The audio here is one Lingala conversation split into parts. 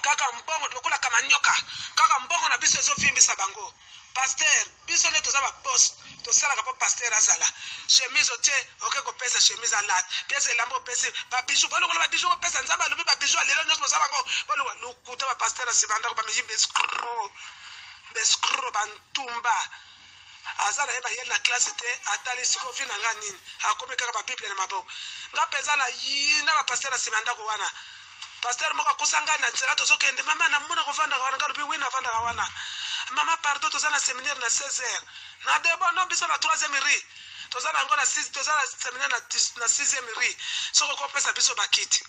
kaka mbongo lokola kama nyoka kaka mbongo na biso ezofimbisa bango pasteur biso nde toza baboss tosalaka mpo pasteur azala chemise otie oke kopesa chemise alate piese elamba opesi babiju bolongola babiju opesa nzambe alobi babiju alelo nyonso boza bango bolongola lokuta bapasteur na nsima ndako bamiji bescro bantumba aza na ye bayeli na classe te atali siko vi na nga nini akomi kaka babible na maboko nga mpenza na yina bapasteur na nsima ndako wana pasteur moko akosa ngai na nzela tozokende mama namona kovandaka wana ngalobi wina avandaka wana mama pardon toza na séminaire na 16h na debo no biso na 3e ri toza na yango na 6 toza na séminaire na 6e ri soko kopesa biso bakiti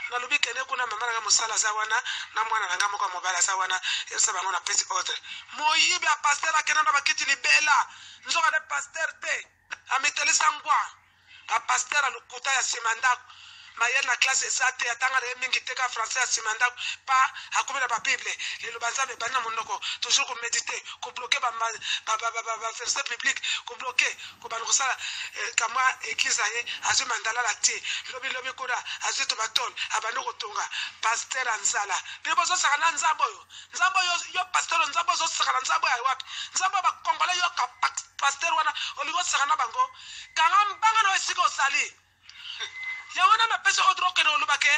nalobi kende kuna mama nanga mosala aza wana na mwana nanga moko ya mobali aza wana yebisa bango na pesi ordre moyibi ya pasteur akenda na bakiti libela nzoka ne pasteur te amitelisa ngwa bapasteur alukuta ya nsima ndako mayele na classe eza te atanga na ye mingi te ka français ya nsima ndako pa akomi na babible liloba nzambe ebandi na monoko toujours komédite kobloke baverset biblique kobloke kobanda kosala kamwa église na ye azwi mandalala te lobilobi kuna azwi tomatole abandi kotonga pasteur ya nzala bino bozosaka na nzambe oyo yo pasteur nzambe ozosaka na nzambe ya wapi nzambe bakongole yoka pasteur wana olingi osaka na bango kanga mbanga na esika osali yango na mapesa ordre okende olobake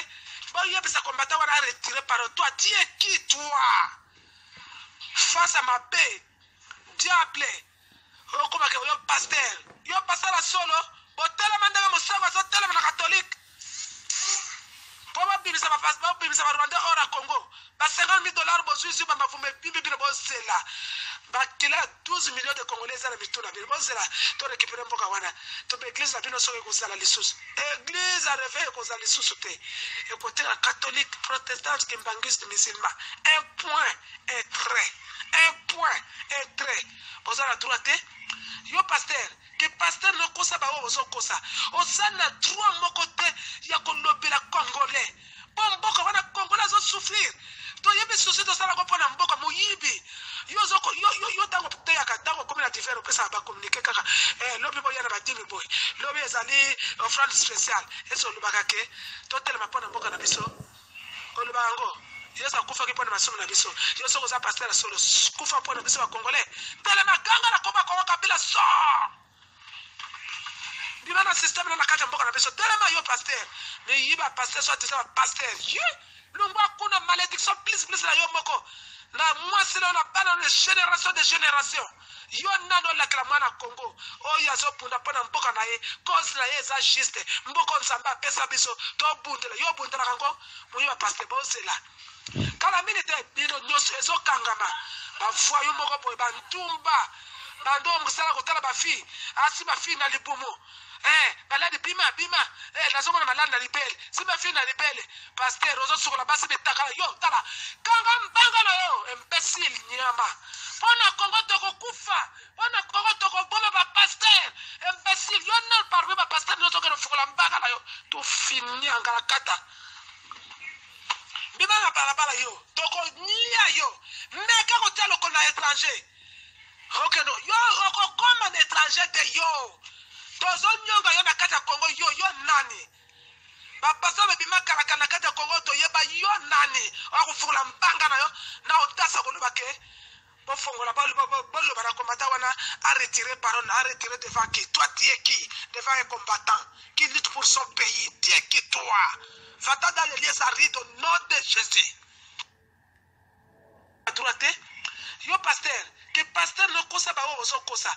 boyebisa kombata wana aretire par toi tie qui toi face à ma paix diable okomake yo pasteur ya solo botelema ndenge mosango azotelema na catholique po babimisa barwanda or ya congo $50,000 bozwisi bamavume bibibino bozela bakila 12 millions de congolais eza na mituna bino bozela torekipere mboka wana tobe église na bino soki ekozala lisusu église areve ekozala lisusu te ekoteka catholique protestante kimbangiste musulman un point et trait boza na droit te yo pasteur ke pasteur nokosa baoyo bozokosa oza na droit moko te ya kolobela congolais mpo mboka wana congolais azosouffrir toyebi susi tosalako mpo na mboka moyibi yo ntango teyaka ntango okomi na divers opesaka bakommunike kaka lobi boya na badimi boye lobi ezali offrande spéciale esi olobaka ke totelema mpo na mboka na biso olobaka yango yesu akufaki mpo na masumu na biso yo soki oza pasteur solo kufa mpo na biso bakongolais telema ganga na koma kongo kabila sor bima na systeme na kati ya mboka na biso telema yo pasteur meyiba pasteur so atisa bapasteur ye lungwa kuna malédiction plus na yo moko na mwasi leo na bana na génération de génération yo nano lakela mwana Congo oyo azobunda mpo na mboka na ye cause na ye eza juste mboka nzambe apesa biso tobundela yo bundelaka ngo moyiba pasteur bozela kala mini te bino nyonso ezokangama bavoi yo moko boye bantumba bando mosala kotala bafi asi bafi na libumu baladi bima nazomona maladi na libele si bafi na libele pasteur ozosukola basi betakala yo tala kanga mbanga na yo imbécile nyama mpona kongo tokokufa mpona kongo tokoboma bapasteur imbécile yo na parmi bapasteur nyonso okende ofukola mbanga na yo tofinianga na kata bima na balabala yo tokolia yo meka kotia lokolo na étranger okendo yo okokoma na étranger te yo tozonyonga yo na kati ya Congo yo nani bapasa bebima kalaka na kati ya Congo toyeba yo nani akufungula mbanga na yo na otasa koloba ke bofongola boloba na combattant wana a retiré parole a retiré devant qui toi tu es qui devant un combattant qui lutte pour son pays tu es qui toi va-t'en dans les lieux arides au nom de Jésus à droite yo pasteur que pasteur no kosa ba ozo kosa